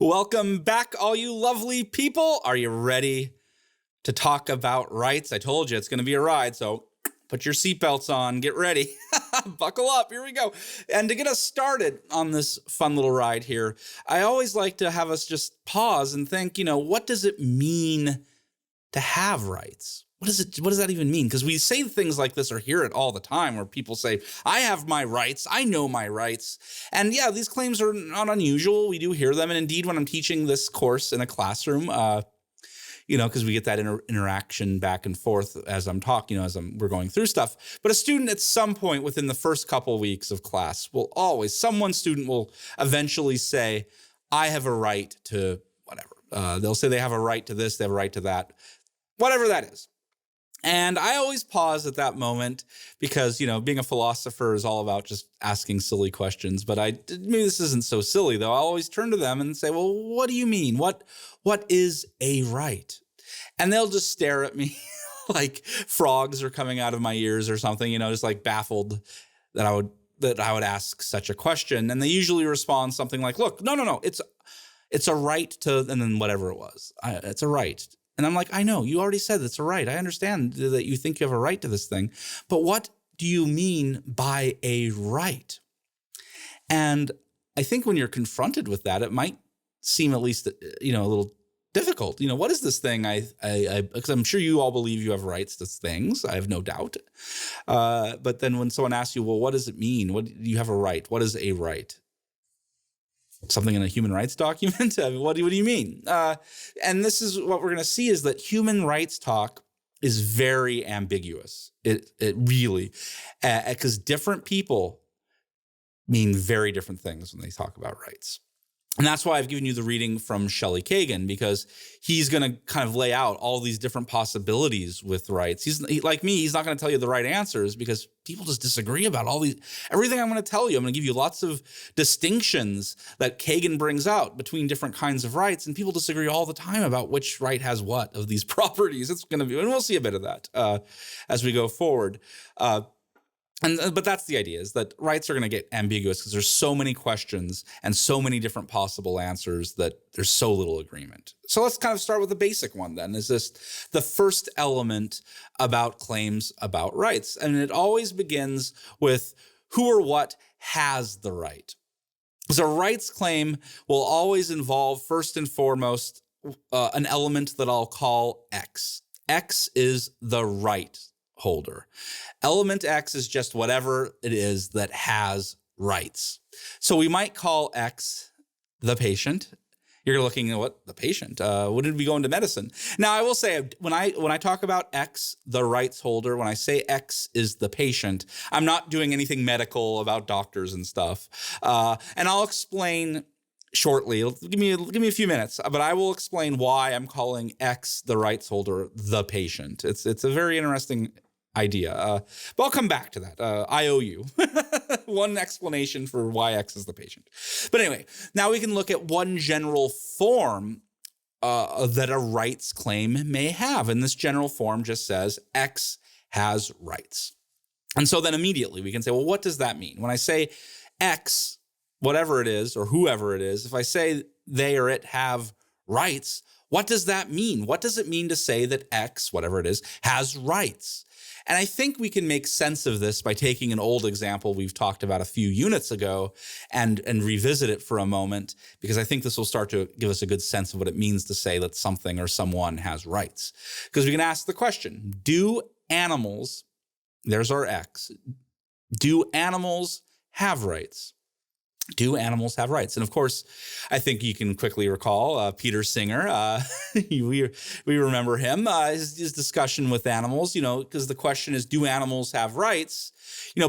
Welcome back, all you lovely people. Are you ready to talk about rights? I told you it's going to be a ride, so put your seatbelts on, get ready, buckle up, here we go. And to get us started on this fun little ride here, I always like to have us just pause and think, what does it mean to have rights? What does that even mean? Because we say things like this or hear it all the time where people say, I have my rights, I know my rights. And yeah, these claims are not unusual. We do hear them. And indeed, when I'm teaching this course in a classroom, because we get that interaction back and forth as I'm talking, we're going through stuff. But a student at some point within the first couple of weeks of class one student will eventually say, I have a right to whatever. They'll say they have a right to this, they have a right to that, whatever that is. And I always pause at that moment because, being a philosopher is all about just asking silly questions. But maybe this isn't so silly, though. I'll always turn to them and say, well, what do you mean? What is a right? And they'll just stare at me like frogs are coming out of my ears or something, just like baffled that I would ask such a question. And they usually respond something like, look, no, it's a right to, and then whatever it was, it's a right. And I'm like, I know, you already said it's a right. I understand that you think you have a right to this thing, but what do you mean by a right? And I think when you're confronted with that, it might seem at least, a little difficult. What is this thing? Because I'm sure you all believe you have rights to things. I have no doubt. But then when someone asks you, well, what does it mean? What do you have a right? What is a right? Something in a human rights document? I mean, what do you mean? And this is what we're going to see is that human rights talk is very ambiguous. It really, because different people mean very different things when they talk about rights. And that's why I've given you the reading from Shelley Kagan, because he's going to kind of lay out all these different possibilities with rights. Like me, he's not going to tell you the right answers because people just disagree about everything I'm going to tell you. I'm going to give you lots of distinctions that Kagan brings out between different kinds of rights, and people disagree all the time about which right has what of these properties. It's going to be, and we'll see a bit of that as we go forward. But that's the idea, is that rights are going to get ambiguous because there's so many questions and so many different possible answers that there's so little agreement. So let's kind of start with the basic one then. Is this the first element about claims about rights? And it always begins with who or what has the right. So a rights claim will always involve, first and foremost, an element that I'll call X. X is the right holder. Element X is just whatever it is that has rights. So we might call X the patient. You're looking at what? The patient. Wouldn't we go into medicine? Now, I will say, when I talk about X, the rights holder, when I say X is the patient, I'm not doing anything medical about doctors and stuff. And I'll explain shortly. Give me a few minutes, but I will explain why I'm calling X, the rights holder, the patient. It's a very interesting idea, but I'll come back to that. I owe you one explanation for why X is the patient. But anyway, now we can look at one general form that a rights claim may have. And this general form just says X has rights. And so then immediately we can say, well, what does that mean? When I say X, whatever it is, or whoever it is, if I say they or it have rights, what does that mean? What does it mean to say that X, whatever it is, has rights? And I think we can make sense of this by taking an old example we've talked about a few units ago and revisit it for a moment, because I think this will start to give us a good sense of what it means to say that something or someone has rights. Because we can ask the question, do animals, there's our X, do animals have rights? Do animals have rights? And of course, I think you can quickly recall Peter Singer. We remember him, his discussion with animals, because the question is, do animals have rights?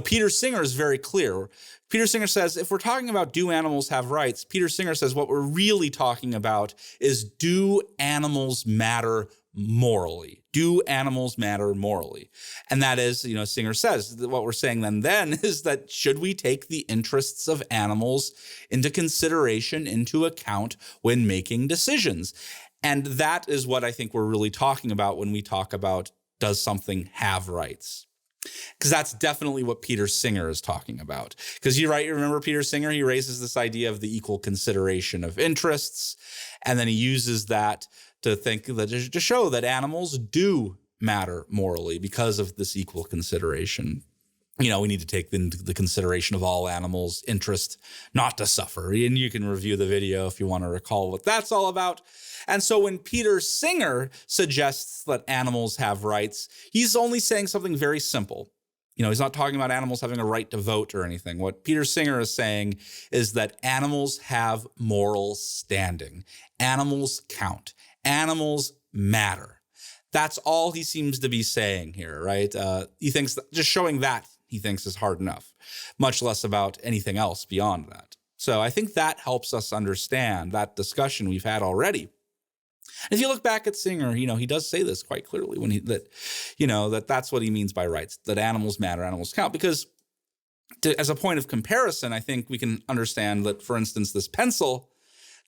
Peter Singer is very clear. Peter Singer says, if we're talking about do animals have rights, Peter Singer says what we're really talking about is, do animals matter morally? Do animals matter morally? And that is, Singer says that what we're saying then is that should we take the interests of animals into consideration, into account when making decisions? And that is what I think we're really talking about when we talk about, does something have rights? Because that's definitely what Peter Singer is talking about. Because you remember Peter Singer, he raises this idea of the equal consideration of interests, and then he uses that to show that animals do matter morally because of this equal consideration. We need to take into the consideration of all animals' interest not to suffer. And you can review the video if you want to recall what that's all about. And so when Peter Singer suggests that animals have rights, he's only saying something very simple. He's not talking about animals having a right to vote or anything. What Peter Singer is saying is that animals have moral standing. Animals count. Animals matter. That's all he seems to be saying here, right? He thinks that just showing that he thinks is hard enough, much less about anything else beyond that. So I think that helps us understand that discussion we've had already. If you look back at Singer, he does say this quite clearly when that's what he means by rights, that animals matter, animals count. Because as a point of comparison, I think we can understand that, for instance, this pencil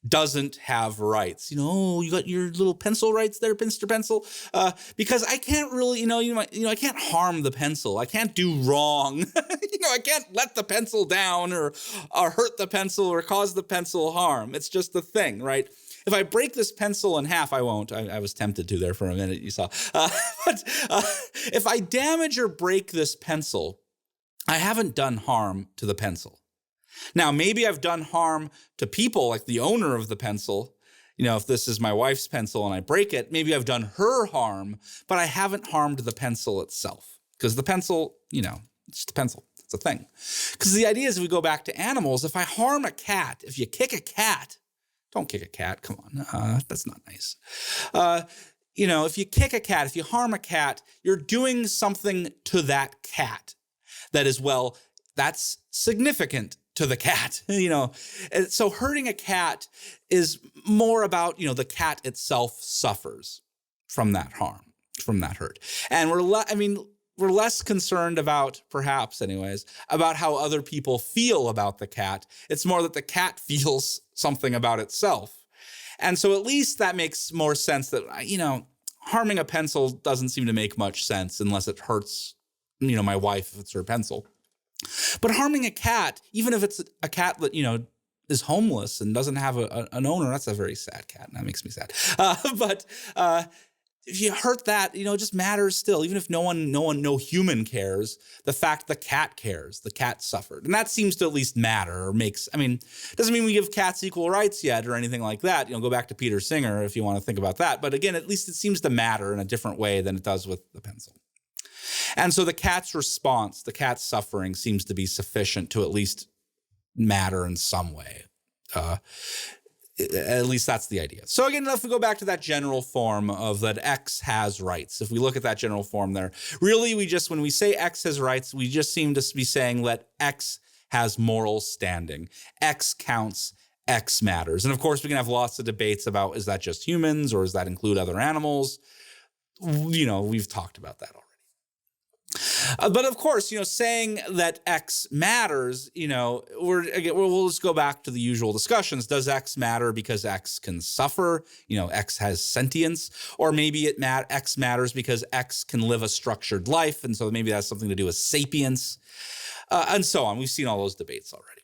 doesn't have rights. You got your little pencil rights there, Mr. Pencil, because I can't really, I can't harm the pencil. I can't do wrong. I can't let the pencil down or hurt the pencil or cause the pencil harm. It's just a thing, right? If I break this pencil in half, I won't. I was tempted to there for a minute, you saw. But if I damage or break this pencil, I haven't done harm to the pencil. Now, maybe I've done harm to people, like the owner of the pencil. If this is my wife's pencil and I break it, maybe I've done her harm, but I haven't harmed the pencil itself. Because the pencil, it's just a pencil. It's a thing. Because the idea is, if we go back to animals, if I harm a cat, if you kick a cat, don't kick a cat. Come on. That's not nice. If you kick a cat, if you harm a cat, you're doing something to that cat that is, that's significant to the cat. So hurting a cat is more about, the cat itself suffers from that harm, from that hurt. And we're less concerned about, perhaps anyways, about how other people feel about the cat. It's more that the cat feels something about itself. And so at least that makes more sense that, harming a pencil doesn't seem to make much sense unless it hurts, my wife if it's her pencil. But harming a cat, even if it's a cat that, is homeless and doesn't have an owner, that's a very sad cat. And that makes me sad. But if you hurt that, it just matters still. Even if no human cares, the fact the cat cares, the cat suffered. And that seems to at least matter, or doesn't mean we give cats equal rights yet or anything like that. Go back to Peter Singer if you want to think about that. But again, at least it seems to matter in a different way than it does with the pencil. And so the cat's response, the cat's suffering, seems to be sufficient to at least matter in some way. At least that's the idea. So again, if we go back to that general form of that X has rights, if we look at that general form there, really when we say X has rights, we just seem to be saying that X has moral standing. X counts, X matters. And of course, we can have lots of debates about, is that just humans or does that include other animals? We've talked about that already. But of course, saying that X matters, we'll just go back to the usual discussions. Does X matter because X can suffer? X has sentience, or maybe X matters because X can live a structured life, and so maybe that's something to do with sapience, and so on. We've seen all those debates already.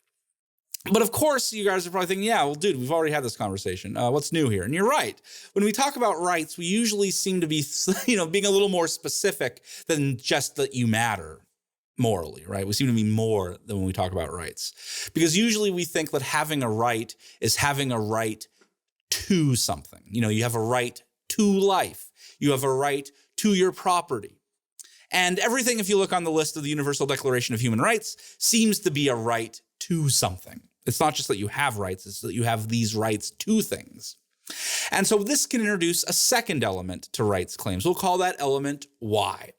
But of course, you guys are probably thinking, yeah, well, dude, we've already had this conversation. What's new here? And you're right. When we talk about rights, we usually seem to be, being a little more specific than just that you matter morally, right? We seem to be more than when we talk about rights. Because usually we think that having a right is having a right to something. You have a right to life. You have a right to your property. And everything, if you look on the list of the Universal Declaration of Human Rights, seems to be a right to something. It's not just that you have rights, it's that you have these rights to things. And so this can introduce a second element to rights claims. We'll call that element Y.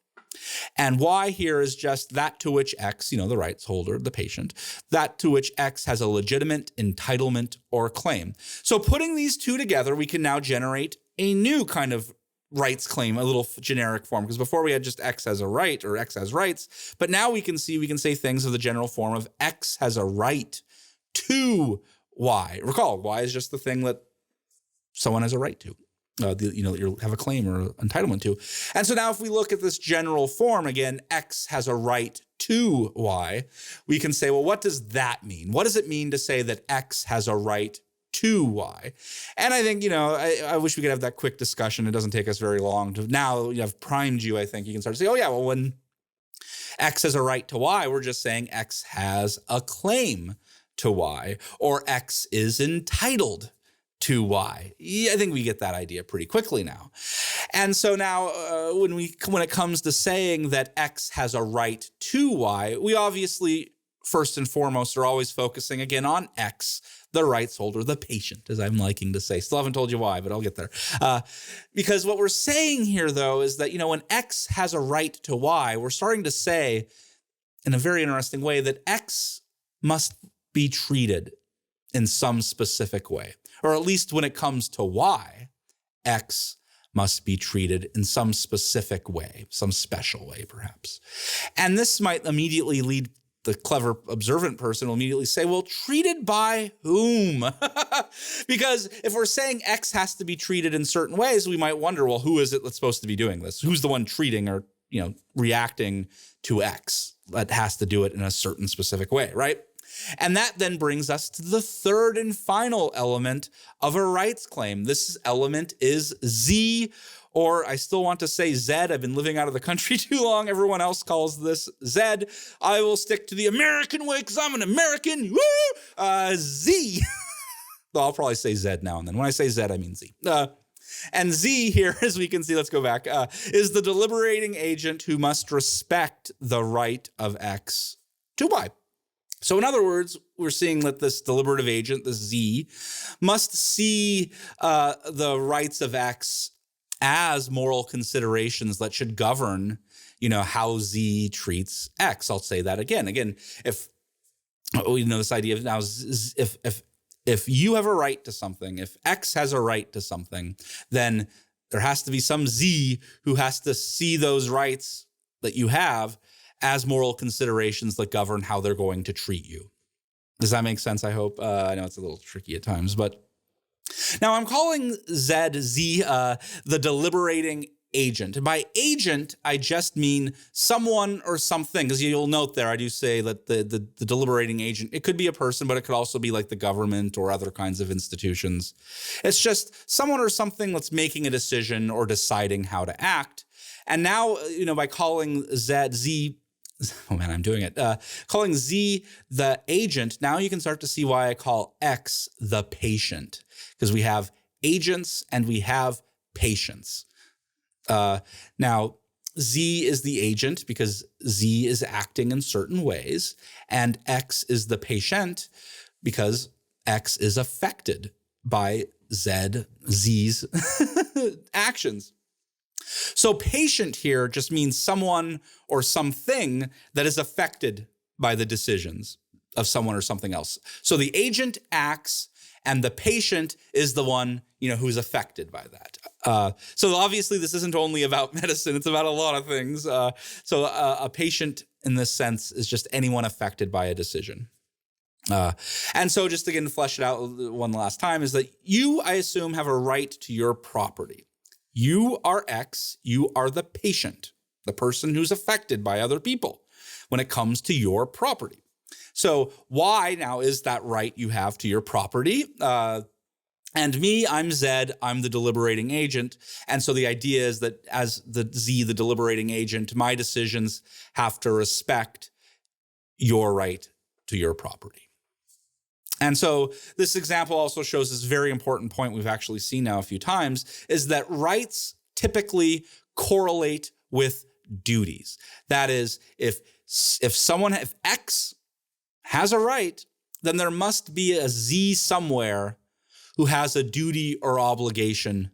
And Y here is just that to which X, the rights holder, the patient, that to which X has a legitimate entitlement or claim. So putting these two together, we can now generate a new kind of rights claim, a little generic form, because before we had just X has a right or X has rights, but now we can say things of the general form of X has a right to Y. Recall, Y is just the thing that someone has a right to. that you have a claim or entitlement to. And so now if we look at this general form, again, X has a right to Y, we can say, well, what does that mean? What does it mean to say that X has a right to Y? And I think, I wish we could have that quick discussion. It doesn't take us very long. Now I've primed you, I think you can start to say, oh yeah, well, when X has a right to Y, we're just saying X has a claim to Y, or X is entitled to Y. I think we get that idea pretty quickly now. And so now when it comes to saying that X has a right to Y, we obviously first and foremost are always focusing again on X, the rights holder, the patient, as I'm liking to say. Still haven't told you why, but I'll get there. Because what we're saying here, though, is that, when X has a right to Y, we're starting to say in a very interesting way that X must be treated in some specific way. Or at least when it comes to Y, X must be treated in some specific way, some special way, perhaps. And this might immediately lead the clever, observant person will immediately say, well, treated by whom? Because if we're saying X has to be treated in certain ways, we might wonder, well, who is it that's supposed to be doing this? Who's the one treating or, reacting to X that has to do it in a certain specific way, right? And that then brings us to the third and final element of a rights claim. This element is Z, or I still want to say Z. I've been living out of the country too long. Everyone else calls this Z. I will stick to the American way because I'm an American. Woo! Z. Well, I'll probably say Z now and then. When I say Z, I mean Z. And Z here, as we can see, let's go back, is the deliberating agent who must respect the right of X to Y. So in other words, we're seeing that this deliberative agent, the Z, must see the rights of X as moral considerations that should govern, how Z treats X. I'll say that again. Again, if this idea of now, if you have a right to something, if X has a right to something, then there has to be some Z who has to see those rights that you have as moral considerations that govern how they're going to treat you. Does that make sense? I hope. I know it's a little tricky at times, but now I'm calling Z, the deliberating agent. And by agent, I just mean someone or something, because you'll note there, I do say that the deliberating agent, it could be a person, but it could also be like the government or other kinds of institutions. It's just someone or something that's making a decision or deciding how to act. And now, by calling Z, oh man, I'm doing it. Calling Z the agent, now you can start to see why I call X the patient, because we have agents and we have patients. Now, Z is the agent because Z is acting in certain ways, and X is the patient because X is affected by Z's actions. So patient here just means someone or something that is affected by the decisions of someone or something else. So the agent acts and the patient is the one, who's affected by that. So obviously this isn't only about medicine, it's about a lot of things. So a patient in this sense is just anyone affected by a decision. And so just again to flesh it out one last time is that you, I assume, have a right to your property. You are X, you are the patient, the person who's affected by other people when it comes to your property. So Y now is that right you have to your property. And me, I'm Z, I'm the deliberating agent. And so the idea is that as the Z, the deliberating agent, my decisions have to respect your right to your property. And so this example also shows this very important point we've actually seen now a few times, is that rights typically correlate with duties. That is, if X has a right, then there must be a Z somewhere who has a duty or obligation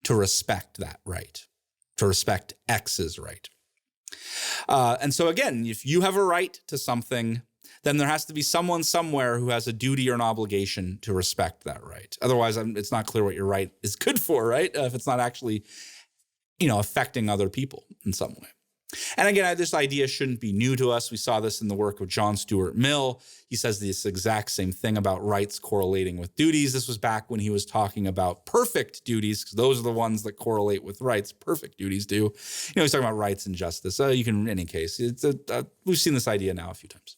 to respect that right, to respect X's right. And so again, if you have a right to something, then there has to be someone somewhere who has a duty or an obligation to respect that right. Otherwise, it's not clear what your right is good for, right? If it's not actually, affecting other people in some way. And again, this idea shouldn't be new to us. We saw this in the work of John Stuart Mill. He says this exact same thing about rights correlating with duties. This was back when he was talking about perfect duties, because those are the ones that correlate with rights. Perfect duties do. He's talking about rights and justice. You can, in any case, we've seen this idea now a few times.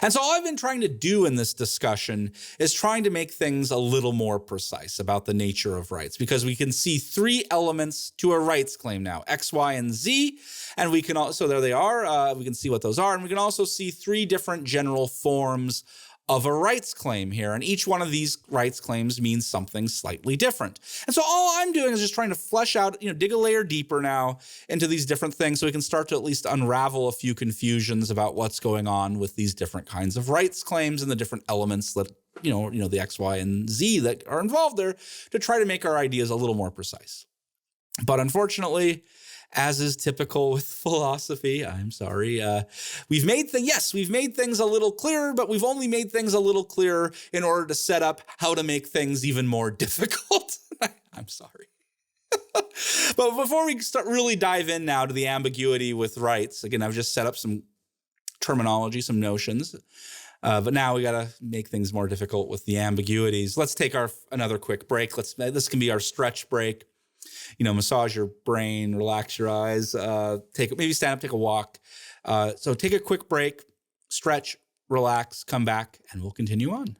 And so all I've been trying to do in this discussion is trying to make things a little more precise about the nature of rights, because we can see three elements to a rights claim now: X, Y, and Z. And we can also, there they are, we can see what those are. And we can also see three different general forms of a rights claim here. And each one of these rights claims means something slightly different. And so all I'm doing is just trying to flesh out, dig a layer deeper now into these different things so we can start to at least unravel a few confusions about what's going on with these different kinds of rights claims and the different elements that, the X, Y, and Z that are involved there, to try to make our ideas a little more precise. But unfortunately, as is typical with philosophy, I'm sorry, we've made things a little clearer, but we've only made things a little clearer in order to set up how to make things even more difficult. I'm sorry. But before we really dive in now to the ambiguity with rights, again, I've just set up some terminology, some notions. But now we got to make things more difficult with the ambiguities. Let's take another quick break. This can be our stretch break. Massage your brain, relax your eyes, maybe stand up, take a walk. So take a quick break, stretch, relax, come back, and we'll continue on.